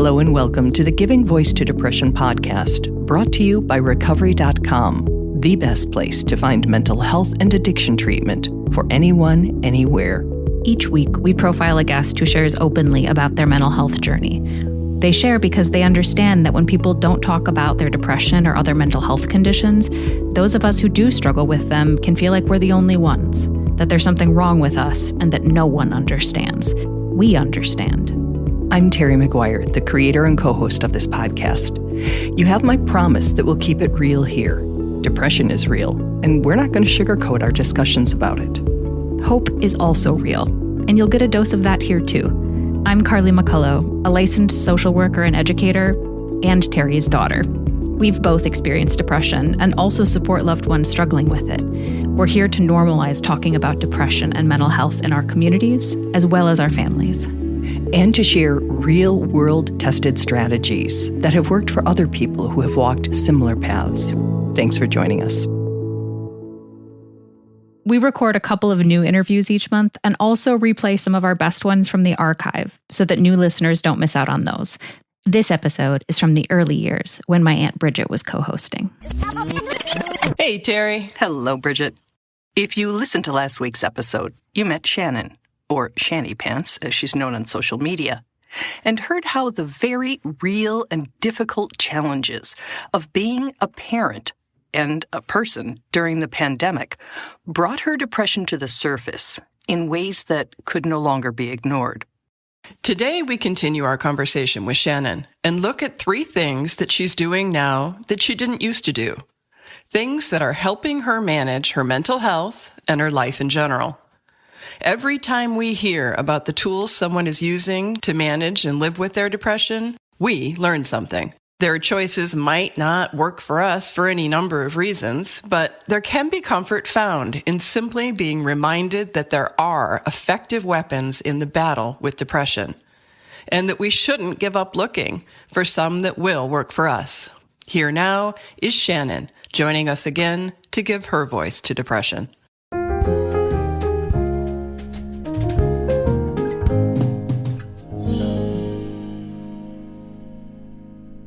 Hello and welcome to the Giving Voice to Depression podcast, brought to you by Recovery.com, the best place to find mental health and addiction treatment for anyone, anywhere. Each week, we profile a guest who shares openly about their mental health journey. They share because they understand that when people don't talk about their depression or other mental health conditions, those of us who do struggle with them can feel like we're the only ones, that there's something wrong with us, and that no one understands. We understand. I'm Terry McGuire, the creator and co-host of this podcast. You have my promise that we'll keep it real here. Depression is real, and we're not going to sugarcoat our discussions about it. Hope is also real, and you'll get a dose of that here too. I'm Carly McCullough, a licensed social worker and educator, and Terry's daughter. We've both experienced depression and also support loved ones struggling with it. We're here to normalize talking about depression and mental health in our communities, as well as our families. And to share real-world tested strategies that have worked for other people who have walked similar paths. Thanks for joining us. We record a couple of new interviews each month and also replay some of our best ones from the archive so that new listeners don't miss out on those. This episode is from the early years when my Aunt Bridget was co-hosting. Hey, Terry. Hello, Bridget. If you listened to last week's episode, you met Shannon, or Shanny Pants, as she's known on social media, and heard how the very real and difficult challenges of being a parent and a person during the pandemic brought her depression to the surface in ways that could no longer be ignored. Today, we continue our conversation with Shannon and look at 3 things that she's doing now that she didn't used to do. Things that are helping her manage her mental health and her life in general. Every time we hear about the tools someone is using to manage and live with their depression, we learn something. Their choices might not work for us for any number of reasons, but there can be comfort found in simply being reminded that there are effective weapons in the battle with depression, and that we shouldn't give up looking for some that will work for us. Here now is Shannon, joining us again to give her voice to depression.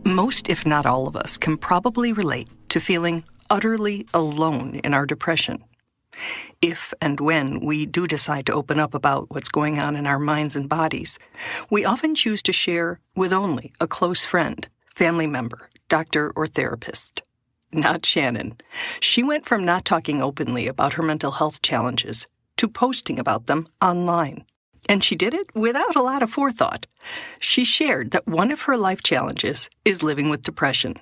Most, if not all of us, can probably relate to feeling utterly alone in our depression. If and when we do decide to open up about what's going on in our minds and bodies, we often choose to share with only a close friend, family member, doctor, or therapist. Not Shannon. She went from not talking openly about her mental health challenges to posting about them online. And she did it without a lot of forethought. She shared that one of her life challenges is living with depression.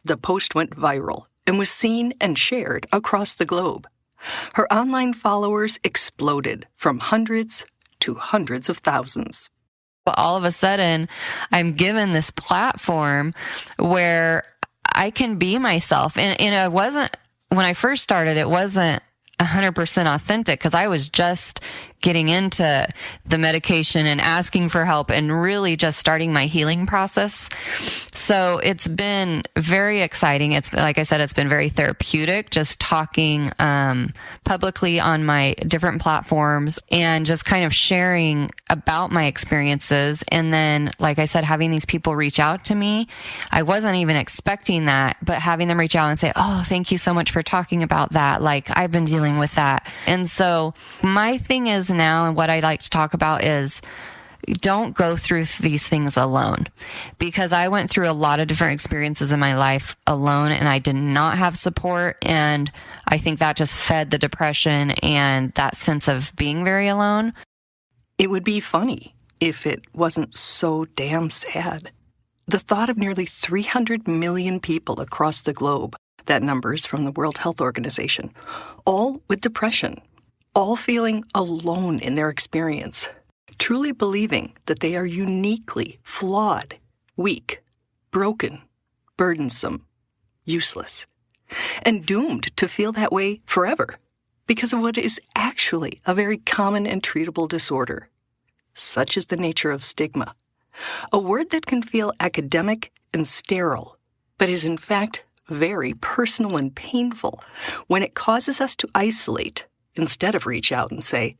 The post went viral and was seen and shared across the globe. Her online followers exploded from hundreds to hundreds of thousands. All of a sudden, I'm given this platform where I can be myself. And it wasn't, when I first started, it wasn't 100% authentic because I was just getting into the medication and asking for help and really just starting my healing process. So it's been very exciting. It's, like I said, it's been very therapeutic, just talking publicly on my different platforms and just kind of sharing about my experiences. And then, like I said, having these people reach out to me, I wasn't even expecting that, but having them reach out and say, oh, thank you so much for talking about that. Like, I've been dealing with that. And so my thing is now, and what I like to talk about is, don't go through these things alone, because I went through a lot of different experiences in my life alone and I did not have support. And I think that just fed the depression and that sense of being very alone. It would be funny if it wasn't so damn sad. The thought of nearly 300 million people across the globe, that number is from the World Health Organization, all with depression, all feeling alone in their experience, truly believing that they are uniquely flawed, weak, broken, burdensome, useless, and doomed to feel that way forever because of what is actually a very common and treatable disorder. Such is the nature of stigma, a word that can feel academic and sterile, but is in fact very personal and painful when it causes us to isolate instead of reach out and say,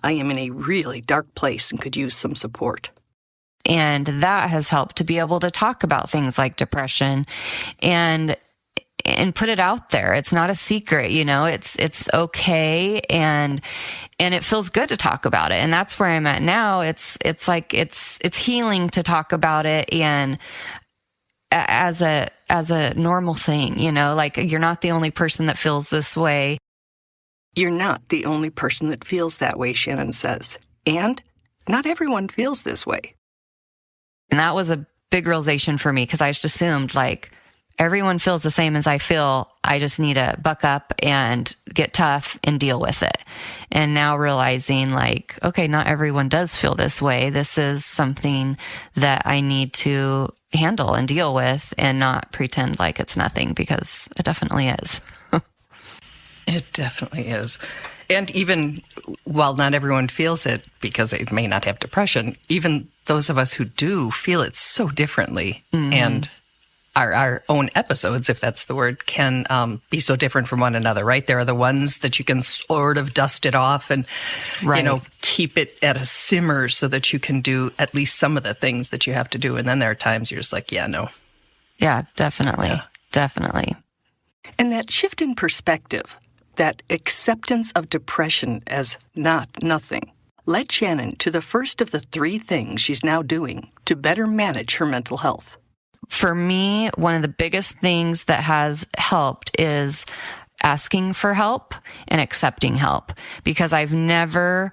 I am in a really dark place and could use some support. And that has helped to be able to talk about things like depression and put it out there. It's not a secret, it's okay. And it feels good to talk about it. And that's where I'm at now. It's like, it's healing to talk about it. And as a normal thing, like you're not the only person that feels this way. You're not the only person that feels that way, Shannon says. And not everyone feels this way. And that was a big realization for me, because I just assumed like everyone feels the same as I feel. I just need to buck up and get tough and deal with it. And now realizing like, okay, not everyone does feel this way. This is something that I need to handle and deal with and not pretend like it's nothing, because it definitely is. It definitely is. And even while not everyone feels it because they may not have depression, even those of us who do feel it so differently. And our own episodes, if that's the word, can be so different from one another, right? There are the ones that you can sort of dust it off and, keep it at a simmer so that you can do at least some of the things that you have to do. And then there are times you're just like, yeah, no. Yeah, definitely. Yeah. Definitely. And that shift in perspective, that acceptance of depression as not nothing, led Shannon to the first of the 3 things she's now doing to better manage her mental health. For me, one of the biggest things that has helped is asking for help and accepting help, because I've never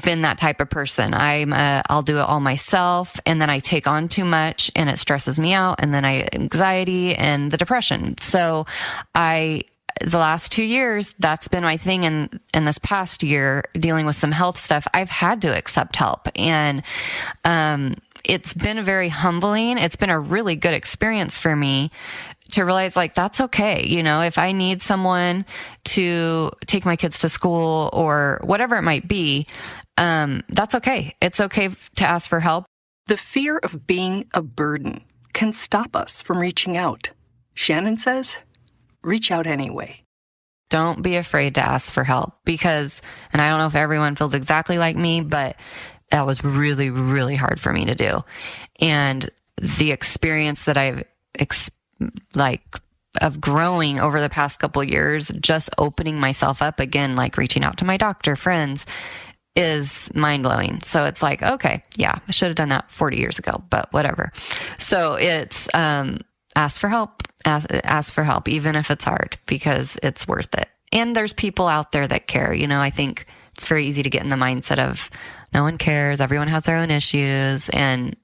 been that type of person. I'll do it all myself, and then I take on too much and it stresses me out, and then anxiety and the depression. So the last 2 years, that's been my thing. And in this past year, dealing with some health stuff, I've had to accept help. And, it's been very humbling. It's been a really good experience for me to realize like, that's okay. If I need someone to take my kids to school or whatever it might be, that's okay. It's okay to ask for help. The fear of being a burden can stop us from reaching out. Shannon says, reach out anyway. Don't be afraid to ask for help, because, and I don't know if everyone feels exactly like me, but that was really, really hard for me to do. And the experience that I've of growing over the past couple of years, just opening myself up again, like reaching out to my doctor, friends, is mind blowing. So it's like, okay, yeah, I should have done that 40 years ago, but whatever. So it's, ask for help, ask for help, even if it's hard, because it's worth it. And there's people out there that care. I think it's very easy to get in the mindset of no one cares. Everyone has their own issues, and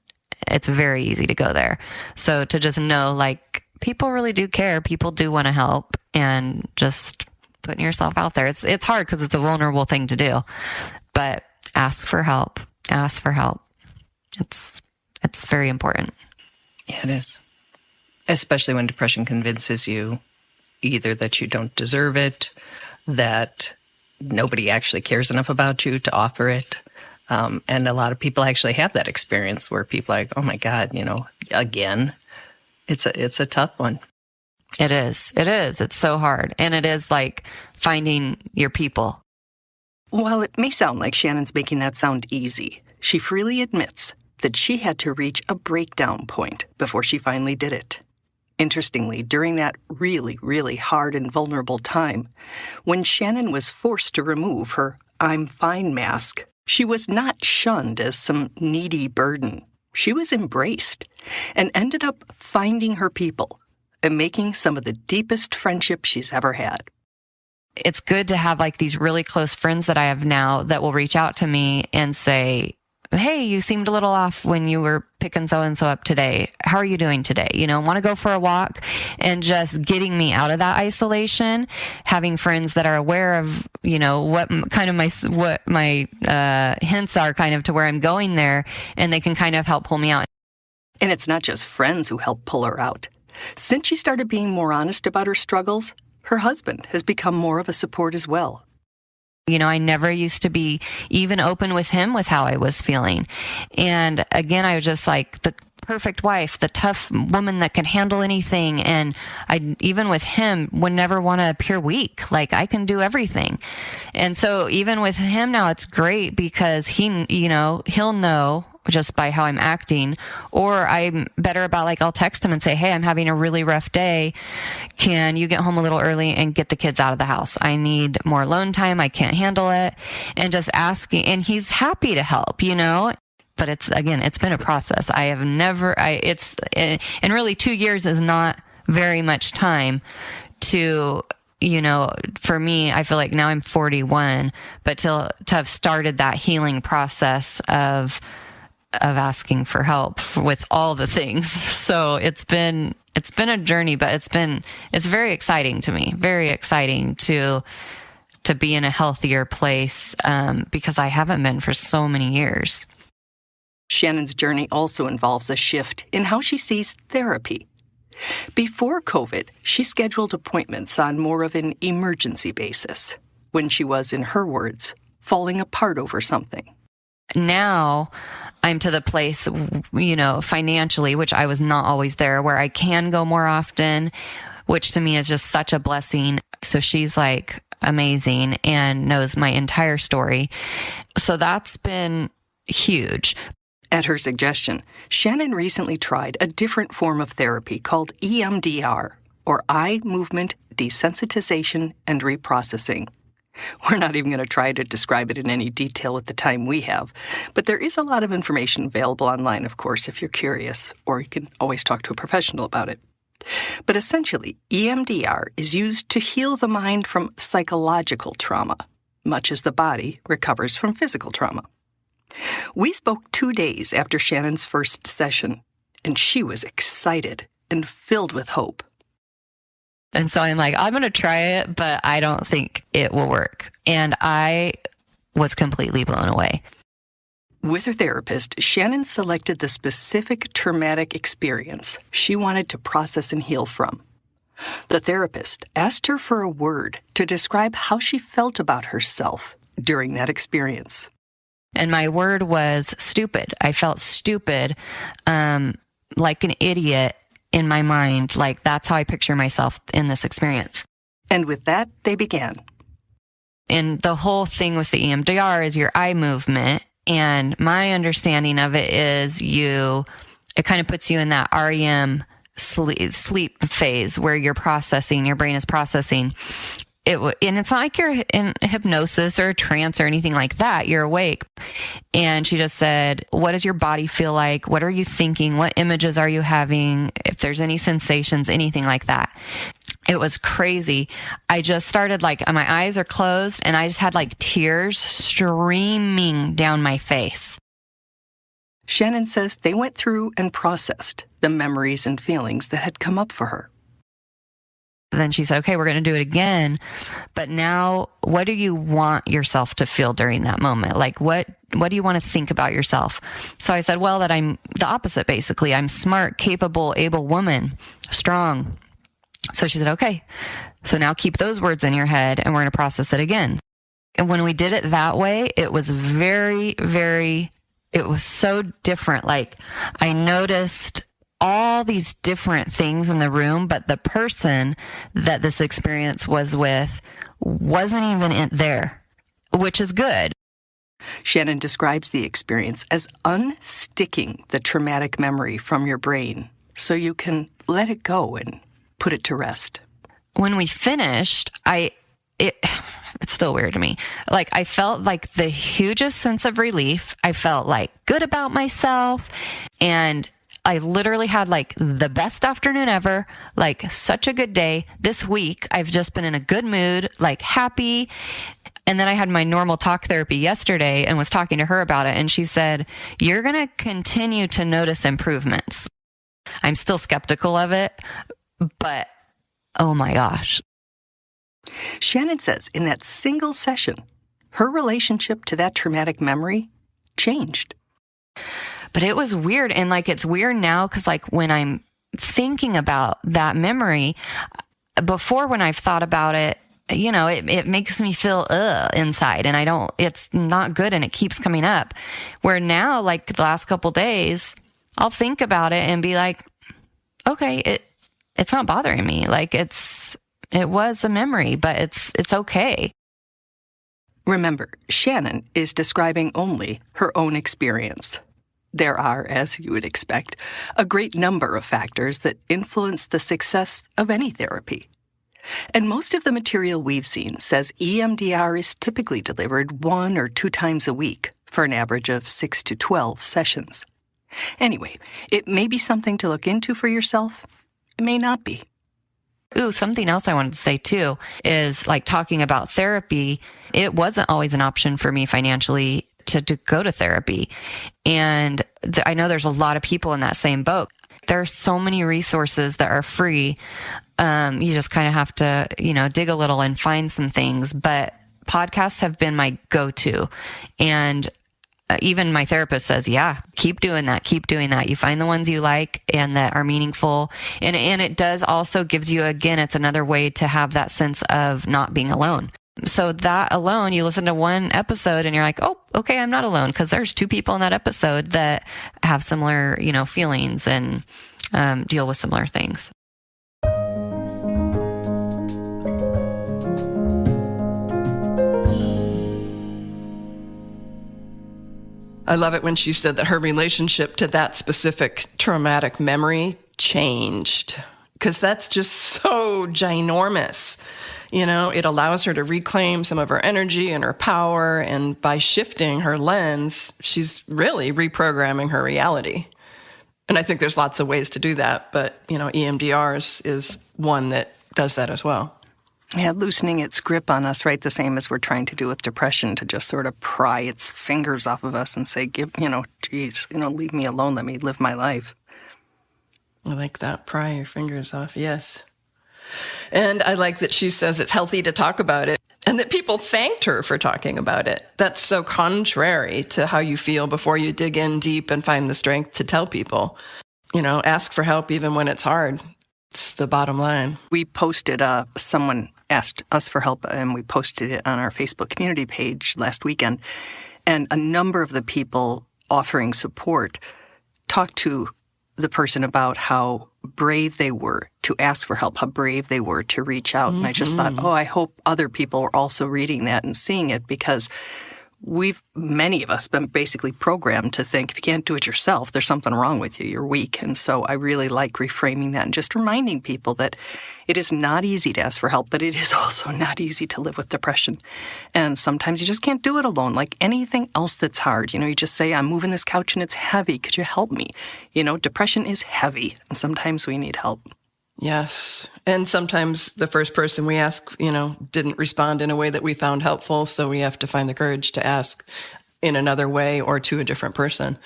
it's very easy to go there. So to just know, like, people really do care. People do want to help, and just putting yourself out there. It's hard because it's a vulnerable thing to do, but ask for help. Ask for help. It's very important. Yeah, it is. Especially when depression convinces you either that you don't deserve it, that nobody actually cares enough about you to offer it. And a lot of people actually have that experience where people are like, oh my God, again, it's a tough one. It is. It's so hard. And it is like finding your people. While it may sound like Shannon's making that sound easy, she freely admits that she had to reach a breakdown point before she finally did it. Interestingly, during that really, really hard and vulnerable time, when Shannon was forced to remove her I'm fine mask, she was not shunned as some needy burden. She was embraced and ended up finding her people and making some of the deepest friendships she's ever had. It's good to have like these really close friends that I have now that will reach out to me and say, hey, you seemed a little off when you were picking so-and-so up today. How are you doing today? Want to go for a walk, and just getting me out of that isolation, having friends that are aware of, what my hints are kind of to where I'm going there, and they can kind of help pull me out. And it's not just friends who help pull her out. Since she started being more honest about her struggles, her husband has become more of a support as well. I never used to be even open with him with how I was feeling. And again, I was just like the perfect wife, the tough woman that can handle anything. And I, even with him, would never want to appear weak. Like, I can do everything. And so even with him now, it's great because he'll know just by how I'm acting, or I'm better about like, I'll text him and say, hey, I'm having a really rough day. Can you get home a little early and get the kids out of the house? I need more alone time. I can't handle it. And just asking, and he's happy to help, but it's been a process. And really 2 years is not very much time to, for me, I feel like now I'm 41, but to have started that healing process of asking for help with all the things. So it's been a journey, but it's very exciting to me, very exciting to be in a healthier place, because I haven't been for so many years. Shannon's journey also involves a shift in how she sees therapy. Before COVID, she scheduled appointments on more of an emergency basis, when she was, in her words, falling apart over something. Now I'm to the place, financially, which I was not always there, where I can go more often, which to me is just such a blessing. So she's like amazing and knows my entire story. So that's been huge. At her suggestion, Shannon recently tried a different form of therapy called EMDR, or Eye Movement Desensitization and Reprocessing. We're not even going to try to describe it in any detail at the time we have, but there is a lot of information available online, of course, if you're curious, or you can always talk to a professional about it. But essentially, EMDR is used to heal the mind from psychological trauma, much as the body recovers from physical trauma. We spoke 2 days after Shannon's first session, and she was excited and filled with hope. And so I'm like, I'm going to try it, but I don't think it will work. And I was completely blown away. With her therapist, Shannon selected the specific traumatic experience she wanted to process and heal from. The therapist asked her for a word to describe how she felt about herself during that experience. And my word was stupid. I felt stupid, like an idiot in my mind. Like, that's how I picture myself in this experience. And with that, they began. And the whole thing with the EMDR is your eye movement. And my understanding of it is it kind of puts you in that REM sleep phase where you're processing, your brain is processing. And it's not like you're in hypnosis or a trance or anything like that. You're awake. And she just said, what does your body feel like? What are you thinking? What images are you having? If there's any sensations, anything like that. It was crazy. I just started my eyes are closed and I just had tears streaming down my face. Shannon says they went through and processed the memories and feelings that had come up for her. Then she said, okay, we're going to do it again. But now, what do you want yourself to feel during that moment? What do you want to think about yourself? So I said, well, that I'm the opposite, basically. I'm smart, capable, able woman, strong. So she said, okay. So now keep those words in your head and we're going to process it again. And when we did it that way, it was very, very, it was so different. I noticed all these different things in the room, but the person that this experience was with wasn't even there, which is good. Shannon describes the experience as unsticking the traumatic memory from your brain so you can let it go and put it to rest. When we finished, it's still weird to me. I felt the hugest sense of relief. I felt good about myself, and I literally had the best afternoon ever, such a good day. This week, I've just been in a good mood, happy. And then I had my normal talk therapy yesterday and was talking to her about it. And she said, you're going to continue to notice improvements. I'm still skeptical of it, but oh my gosh. Shannon says in that single session, her relationship to that traumatic memory changed. But it was weird. And it's weird now because when I'm thinking about that memory, before when I've thought about it, it makes me feel inside, and it's not good and it keeps coming up. Where now, the last couple days, I'll think about it and be okay, it's not bothering me. It was a memory, but it's okay. Remember, Shannon is describing only her own experience. There are, as you would expect, a great number of factors that influence the success of any therapy. And most of the material we've seen says EMDR is typically delivered 1 or 2 times a week for an average of 6 to 12 sessions. Anyway, it may be something to look into for yourself. It may not be. Ooh, something else I wanted to say too is like talking about therapy. It wasn't always an option for me financially to go to therapy. And I know there's a lot of people in that same boat. There are so many resources that are free. You just kind of have to, dig a little and find some things. But podcasts have been my go-to. And even my therapist says, yeah, keep doing that. Keep doing that. You find the ones you like and that are meaningful. And it does also gives you, again, it's another way to have that sense of not being alone. So that alone, you listen to one episode and you're like, oh, okay, I'm not alone, because there's 2 people in that episode that have similar, feelings and deal with similar things. I love it when she said that her relationship to that specific traumatic memory changed, because that's just so ginormous. It allows her to reclaim some of her energy and her power. And by shifting her lens, she's really reprogramming her reality. And I think there's lots of ways to do that. But, EMDR is one that does that as well. Yeah, loosening its grip on us, right? The same as we're trying to do with depression, to just sort of pry its fingers off of us and say, leave me alone. Let me live my life. I like that. Pry your fingers off. Yes. And I like that she says it's healthy to talk about it and that people thanked her for talking about it. That's so contrary to how you feel before you dig in deep and find the strength to tell people. Ask for help even when it's hard. It's the bottom line. We posted, someone asked us for help, and we posted it on our Facebook community page last weekend. And a number of the people offering support talked to the person about how brave they were to ask for help, how brave they were to reach out. And I just thought, I hope other people are also reading that and seeing it, because many of us been basically programmed to think if you can't do it yourself, there's something wrong with you, you're weak. And so I really like reframing that and just reminding people that it is not easy to ask for help, but it is also not easy to live with depression. And sometimes you just can't do it alone. Like anything else that's hard, you just say, I'm moving this couch and it's heavy. Could you help me? Depression is heavy, and sometimes we need help. Yes. And sometimes the first person we ask, didn't respond in a way that we found helpful. So we have to find the courage to ask in another way or to a different person.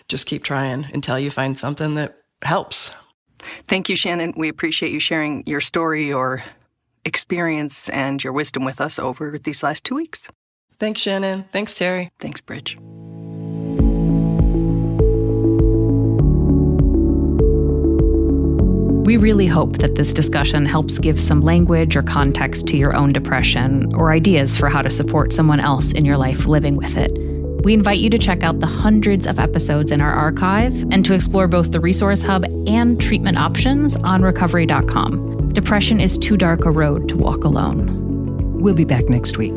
Just keep trying until you find something that helps. Thank you, Shannon. We appreciate you sharing your story, your experience, and your wisdom with us over these last 2 weeks. Thanks, Shannon. Thanks, Terry. Thanks, Bridge. We really hope that this discussion helps give some language or context to your own depression, or ideas for how to support someone else in your life living with it. We invite you to check out the hundreds of episodes in our archive and to explore both the Resource Hub and treatment options on recovery.com. Depression is too dark a road to walk alone. We'll be back next week.